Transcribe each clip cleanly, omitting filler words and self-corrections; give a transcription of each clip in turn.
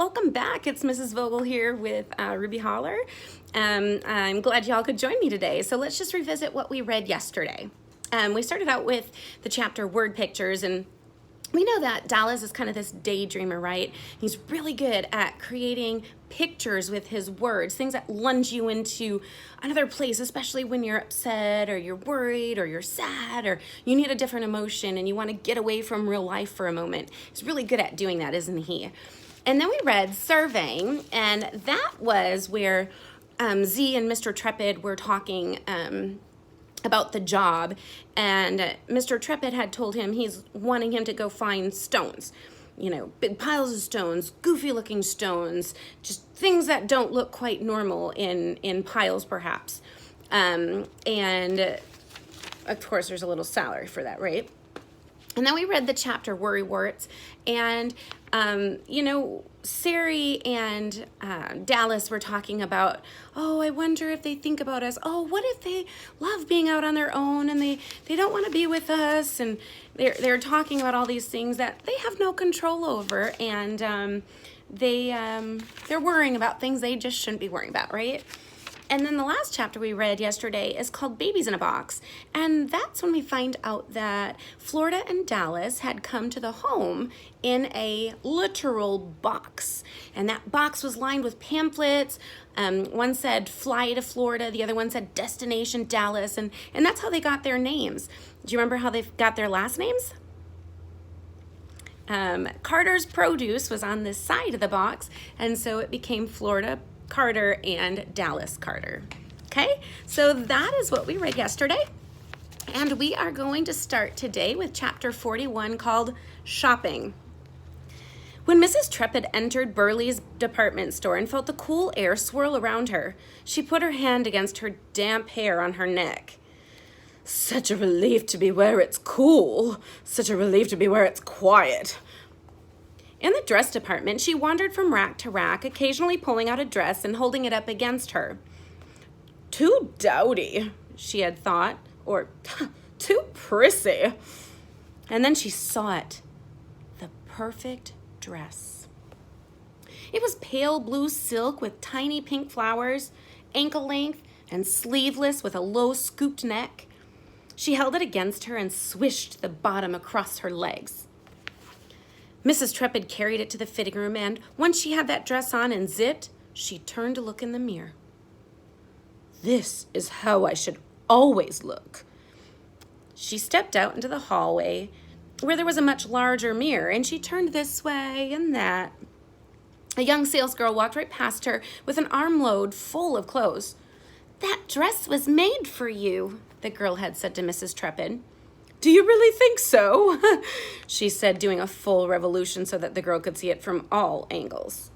welcome back. It's Mrs. Vogel here with Ruby Holler. I'm glad y'all could join me today. So let's just revisit what we read yesterday. We started out with the chapter Word Pictures, and we know that Dallas is kind of this daydreamer, right? He's really good at creating pictures with his words, things that lunge you into another place, especially when you're upset or you're worried or you're sad or you need a different emotion and you want to get away from real life for a moment. He's really good at doing that, isn't he? And then we read Surveying, and that was where Z and Mr. Trepid were talking about the job, and Mr. Trepid had told him he's wanting him to go find stones, you know, big piles of stones, goofy looking stones, just things that don't look quite normal in piles perhaps. And of course there's a little salary for that, right? And then we read the chapter Worrywarts, and you know, Sari and Dallas were talking about, oh, I wonder if they think about us. Oh, what if they love being out on their own and they don't want to be with us? And they're talking about all these things that they have no control over, and they're worrying about things they just shouldn't be worrying about, right? And then the last chapter we read yesterday is called Babies in a Box. And that's when we find out that Florida and Dallas had come to the home in a literal box. And that box was lined with pamphlets. One said Fly to Florida. The other one said Destination Dallas. And that's how they got their names. Do you remember how they got their last names? Carter's Produce was on this side of the box. And so it became Florida Carter and Dallas Carter. Okay, so that is what we read yesterday. And we are going to start today with chapter 41 called Shopping. When Mrs. Trepid entered Burley's department store and felt the cool air swirl around her, she put her hand against her damp hair on her neck. Such a relief to be where it's cool. Such a relief to be where it's quiet. In the dress department, she wandered from rack to rack, occasionally pulling out a dress and holding it up against her. Too dowdy, she had thought, or too prissy. And then she saw it, the perfect dress. It was pale blue silk with tiny pink flowers, ankle length, and sleeveless with a low scooped neck. She held it against her and swished the bottom across her legs. Mrs. Trepid carried it to the fitting room, and once she had that dress on and zipped, she turned to look in the mirror. This is how I should always look. She stepped out into the hallway where there was a much larger mirror, and she turned this way and that. A young salesgirl walked right past her with an armload full of clothes. That dress was made for you, the girl had said to Mrs. Trepid. Do you really think so? She said, doing a full revolution so that the girl could see it from all angles.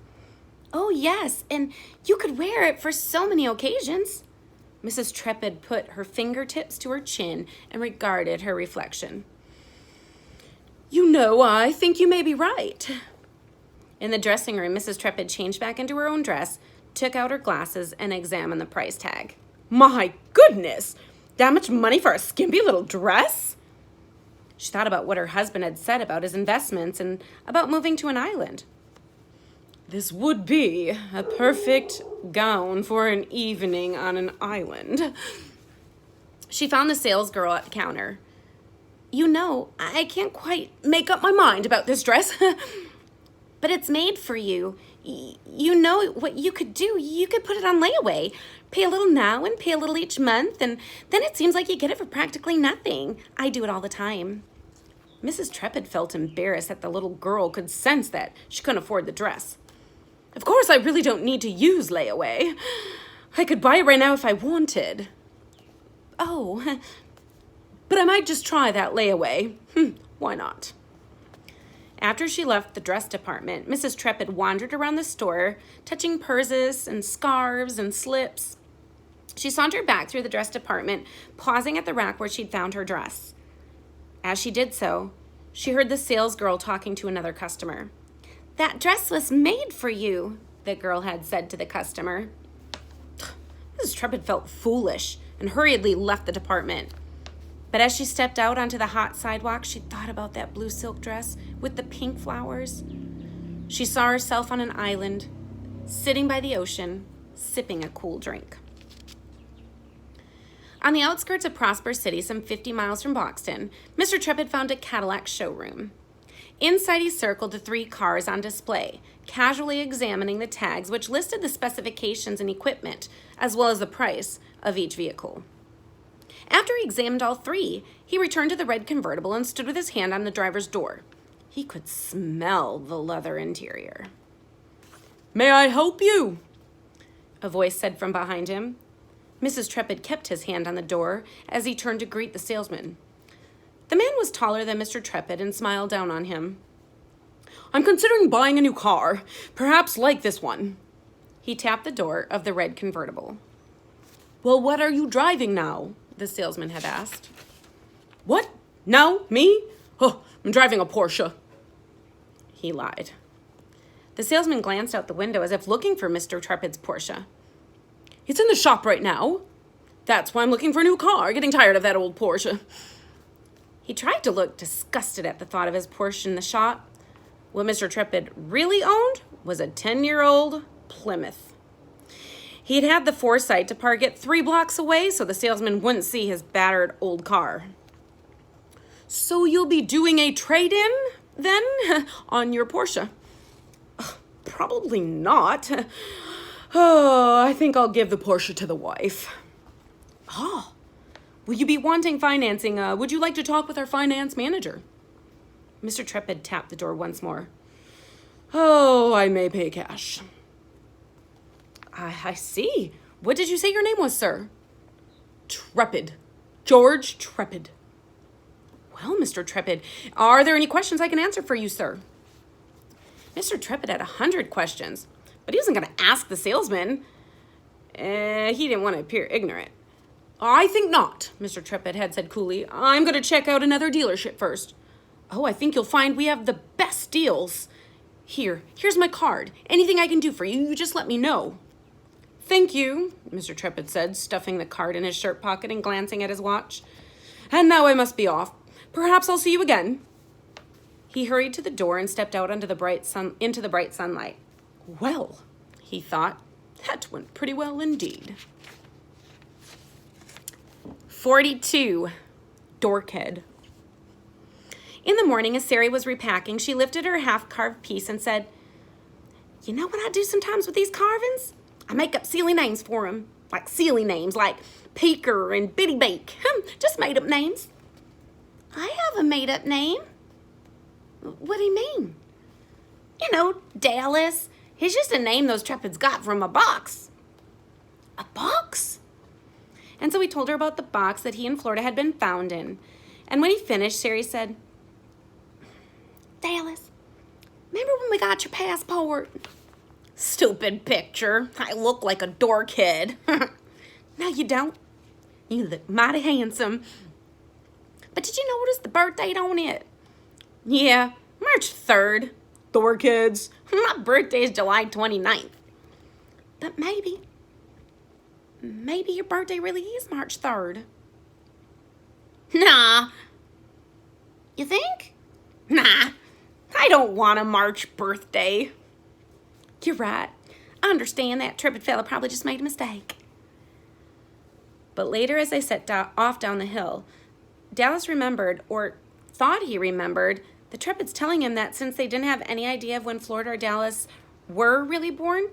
Oh, yes, and you could wear it for so many occasions. Mrs. Trepid put her fingertips to her chin and regarded her reflection. You know, I think you may be right. In the dressing room, Mrs. Trepid changed back into her own dress, took out her glasses, and examined the price tag. My goodness! That much money for a skimpy little dress? She thought about what her husband had said about his investments and about moving to an island. This would be a perfect gown for an evening on an island. She found the salesgirl at the counter. You know, I can't quite make up my mind about this dress, but it's made for you. You know what you could do? You could put it on layaway. Pay a little now and pay a little each month, and then it seems like you get it for practically nothing. I do it all the time. Mrs. Trepid felt embarrassed that the little girl could sense that she couldn't afford the dress. Of course, I really don't need to use layaway. I could buy it right now if I wanted. Oh, but I might just try that layaway. Why not? After she left the dress department, Mrs. Trepid wandered around the store, touching purses and scarves and slips. She sauntered back through the dress department, pausing at the rack where she'd found her dress. As she did so, she heard the salesgirl talking to another customer. That dress was made for you, the girl had said to the customer. Mrs. Trepid felt foolish and hurriedly left the department. But as she stepped out onto the hot sidewalk, she thought about that blue silk dress with the pink flowers. She saw herself on an island, sitting by the ocean, sipping a cool drink. On the outskirts of Prosper City, some 50 miles from Boxton, Mr. Trepid found a Cadillac showroom. Inside, he circled the 3 cars on display, casually examining the tags which listed the specifications and equipment, as well as the price of each vehicle. After he examined all 3, he returned to the red convertible and stood with his hand on the driver's door. He could smell the leather interior. "May I help you?" a voice said from behind him. Mrs. Trepid kept his hand on the door as he turned to greet the salesman. The man was taller than Mr. Trepid and smiled down on him. "I'm considering buying a new car, perhaps like this one." He tapped the door of the red convertible. "Well, what are you driving now?" the salesman had asked. "What? Now? Me? Oh, I'm driving a Porsche." He lied. The salesman glanced out the window as if looking for Mr. Trepid's Porsche. "It's in the shop right now. That's why I'm looking for a new car, getting tired of that old Porsche." He tried to look disgusted at the thought of his Porsche in the shop. What Mr. Trepid really owned was a 10-year-old Plymouth. He had had the foresight to park it 3 blocks away so the salesman wouldn't see his battered old car. "So you'll be doing a trade-in, then, on your Porsche?" "Probably not. Oh, I think I'll give the Porsche to the wife." "Oh, will you be wanting financing? Would you like to talk with our finance manager?" Mr. Trepid tapped the door once more. "Oh, I may pay cash." I see. What did you say your name was, sir?" "Trepid. George Trepid." "Well, Mr. Trepid, are there any questions I can answer for you, sir?" Mr. Trepid had 100 questions, but he wasn't going to ask the salesman. He didn't want to appear ignorant. "I think not," Mr. Trepid had said coolly. "I'm going to check out another dealership first." "Oh, I think you'll find we have the best deals. Here's my card. Anything I can do for you, you just let me know." "Thank you," Mr. Trepid said, stuffing the card in his shirt pocket and glancing at his watch. "And now I must be off. Perhaps I'll see you again." He hurried to the door and stepped out into the bright sunlight. Well, he thought, that went pretty well indeed. 42. Dorkhead. In the morning, as Sari was repacking, she lifted her half-carved piece and said, "You know what I do sometimes with these carvings? I make up silly names for them. Like silly names, like Peeker and Bitty Bake. Just made-up names." "I have a made-up name." "What do you mean?" "You know, Dallas. It's just a name those Trepids got from a box." "A box?" And so he told her about the box that he and Florida had been found in. And when he finished, Sari said, "Dallas, remember when we got your passport?" "Stupid picture. I look like a dorkhead." "No, you don't. You look mighty handsome. But did you notice the birth date on it?" "Yeah, March 3rd. Dorkheads. My birthday is July 29th. "But maybe your birthday really is March 3rd. "Nah." "You think?" "Nah, I don't want a March birthday." "You're right. I understand that Trepid fella probably just made a mistake." But later, as they set off down the hill, Dallas remembered, or thought he remembered, the Trepids telling him that since they didn't have any idea of when Florida or Dallas were really born,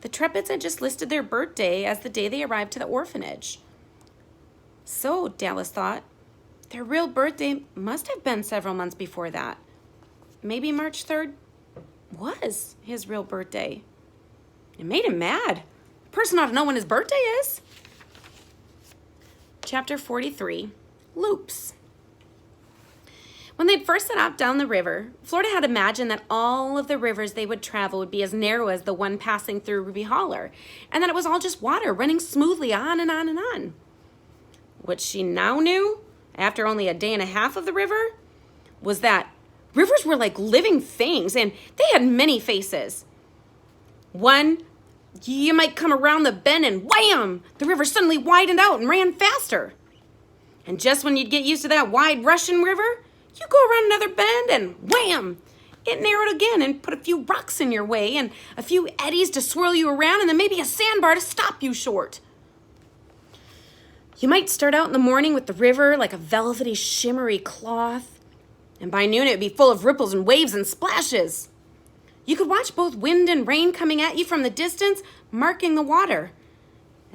the Trepids had just listed their birthday as the day they arrived to the orphanage. So, Dallas thought, their real birthday must have been several months before that. Maybe March 3rd was his real birthday. It made him mad. A person ought to know when his birthday is. Chapter 43, Loops. When they'd first set off down the river, Florida had imagined that all of the rivers they would travel would be as narrow as the one passing through Ruby Holler, and that it was all just water running smoothly on and on and on. What she now knew, after only a day and a half of the river, was that rivers were like living things, and they had many faces. One, you might come around the bend and wham! The river suddenly widened out and ran faster. And just when you'd get used to that wide rushing river, you go around another bend and wham! it narrowed again and put a few rocks in your way and a few eddies to swirl you around and then maybe a sandbar to stop you short. You might start out in the morning with the river like a velvety, shimmery cloth, and by noon it would be full of ripples and waves and splashes. You could watch both wind and rain coming at you from the distance, marking the water.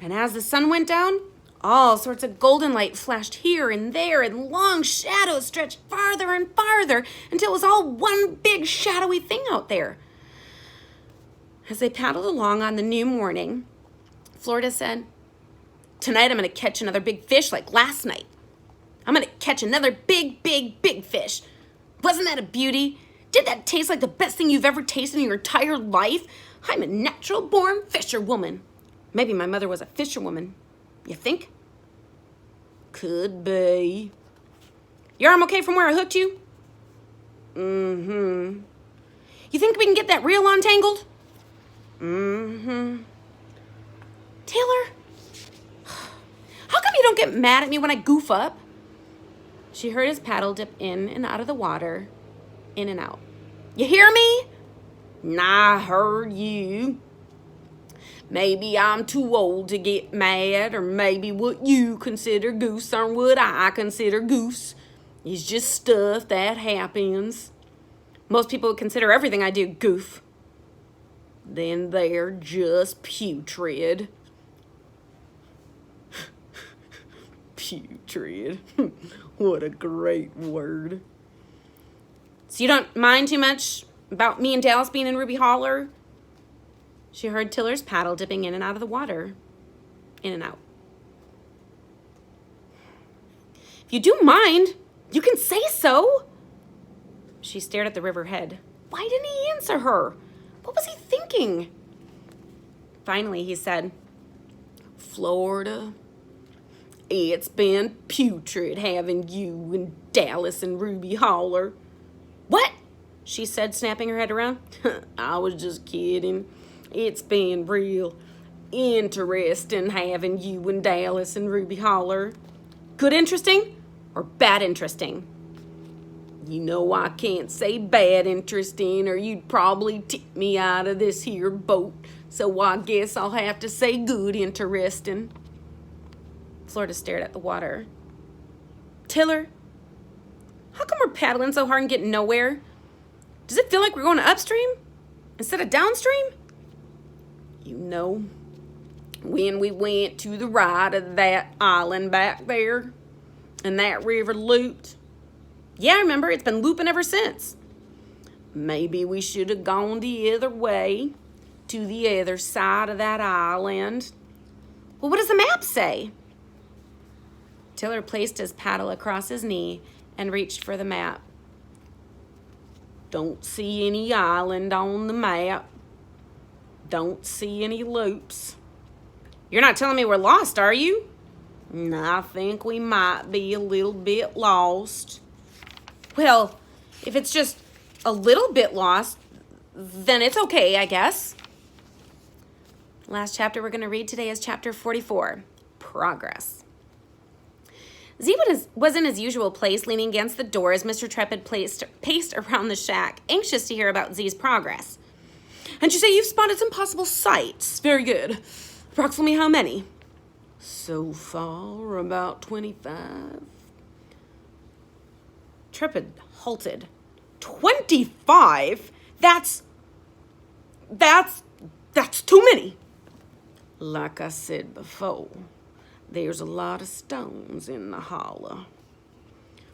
And as the sun went down, all sorts of golden light flashed here and there, and long shadows stretched farther and farther until it was all one big shadowy thing out there. As they paddled along on the new morning, Florida said, "Tonight I'm going to catch another big fish like last night. I'm going to catch another big, big, big fish. Wasn't that a beauty? Did that taste like the best thing you've ever tasted in your entire life? I'm a natural-born fisherwoman." Maybe my mother was a fisherwoman. You think? Could be. Your arm okay from where I hooked you? Mm-hmm. You think we can get that reel untangled? Mm-hmm. Taylor, how come you don't get mad at me when I goof up? She heard his paddle dip in and out of the water, in and out. You hear me? Nah, I heard you. Maybe I'm too old to get mad, or maybe what you consider goose aren't what I consider goose. It's just stuff that happens. Most people would consider everything I do goof. Then they're just putrid. Putrid. What a great word. So you don't mind too much about me and Dallas being in Ruby Holler? She heard Tiller's paddle dipping in and out of the water. In and out. If you do mind, you can say so. She stared at the river head. Why didn't he answer her? What was he thinking? Finally, he said, "Florida, it's been putrid having you and Dallas and Ruby Holler." What? She said, snapping her head around. I was just kidding. It's been real interesting having you and Dallas and Ruby Holler. Good interesting or bad interesting? You know I can't say bad interesting or you'd probably tip me out of this here boat. So I guess I'll have to say good interesting. Florida stared at the water. Tiller, how come we're paddling so hard and getting nowhere? Does it feel like we're going upstream instead of downstream? You know, when we went to the right of that island back there and that river looped. Yeah, I remember. It's been looping ever since. Maybe we should have gone the other way to the other side of that island. Well, what does the map say? Tiller placed his paddle across his knee and reached for the map. Don't see any island on the map. Don't see any loops. You're not telling me we're lost, are you? I think we might be a little bit lost. Well, if it's just a little bit lost, then it's okay, I guess. Last chapter we're going to read today is chapter 44, Progress. Z was in his usual place, leaning against the door as Mr. Trepid paced around the shack, anxious to hear about Z's progress. And you say you've spotted some possible sites. Very good. Approximately how many? So far, about 25. Trepid halted. 25? That's too many. Like I said before, there's a lot of stones in the holler.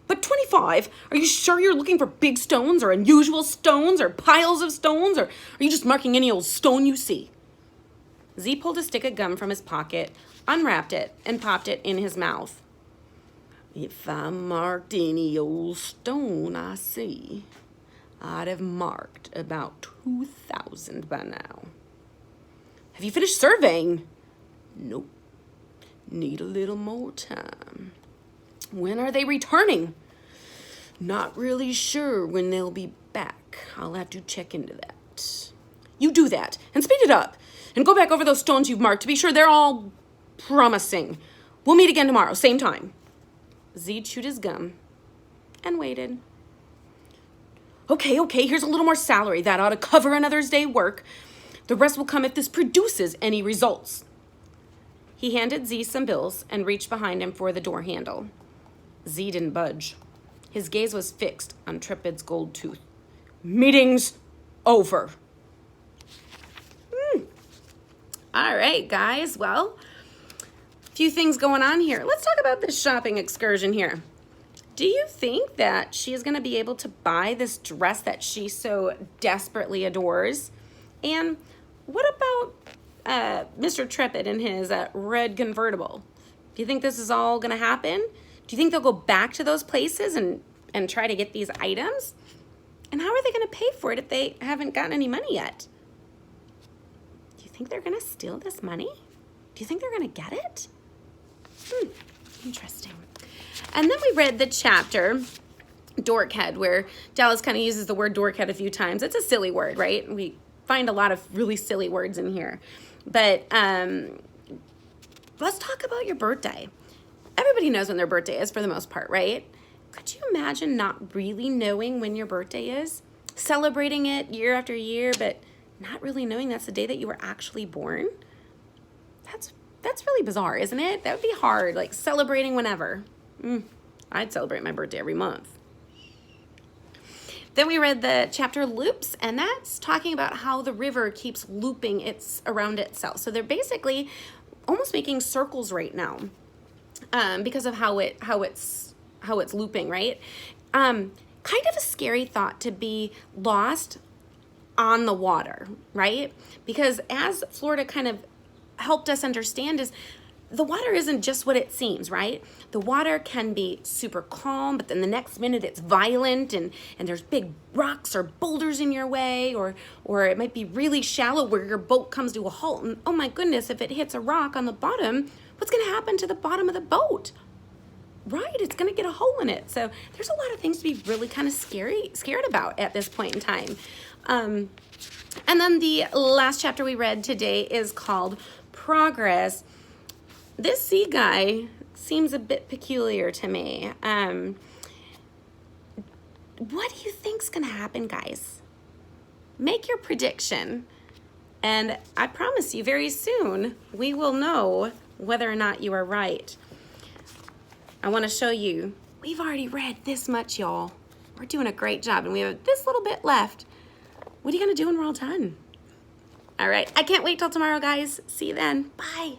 But 25? Are you sure you're looking for big stones or unusual stones or piles of stones? Or are you just marking any old stone you see? Z pulled a stick of gum from his pocket, unwrapped it, and popped it in his mouth. If I marked any old stone I see, I'd have marked about 2,000 by now. Have you finished surveying? Nope. Need a little more time. When are they returning? Not really sure when they'll be back. I'll have to check into that. You do that, and speed it up. And go back over those stones you've marked to be sure they're all promising. We'll meet again tomorrow, same time. Z chewed his gum and waited. Okay, here's a little more salary. That ought to cover another day's work. The rest will come if this produces any results. He handed Z some bills and reached behind him for the door handle. Z didn't budge. His gaze was fixed on Trepid's gold tooth. Meeting's over. All right, guys. Well, a few things going on here. Let's talk about this shopping excursion here. Do you think that she is going to be able to buy this dress that she so desperately adores? And what about Mr. Trepid and his red convertible? Do you think this is all going to happen? Do you think they'll go back to those places and try to get these items? And how are they going to pay for it if they haven't gotten any money yet? Do you think they're going to steal this money? Do you think they're going to get it? Interesting. And then we read the chapter, Dorkhead, where Dallas kind of uses the word dorkhead a few times. It's a silly word, right? We find a lot of really silly words in here. But let's talk about your birthday. Everybody knows when their birthday is for the most part, right? Could you imagine not really knowing when your birthday is? Celebrating it year after year, but not really knowing that's the day that you were actually born? That's really bizarre, isn't it? That would be hard, like celebrating whenever. I'd celebrate my birthday every month. Then we read the chapter Loops, and that's talking about how the river keeps looping around itself. So they're basically almost making circles right now because of how it's looping, right? Kind of a scary thought to be lost on the water, right? Because as Florida kind of helped us understand is the water isn't just what it seems, right? The water can be super calm, but then the next minute it's violent and there's big rocks or boulders in your way, or it might be really shallow where your boat comes to a halt. And oh my goodness, if it hits a rock on the bottom, what's gonna happen to the bottom of the boat? Right, it's gonna get a hole in it. So there's a lot of things to be really kind of scared about at this point in time. And then the last chapter we read today is called Progress. This sea guy seems a bit peculiar to me. What do you think's gonna happen, guys? Make your prediction. And I promise you very soon, we will know whether or not you are right. I wanna show you, we've already read this much, y'all. We're doing a great job and we have this little bit left. What are you gonna do when we're all done? All right, I can't wait till tomorrow, guys. See you then, bye.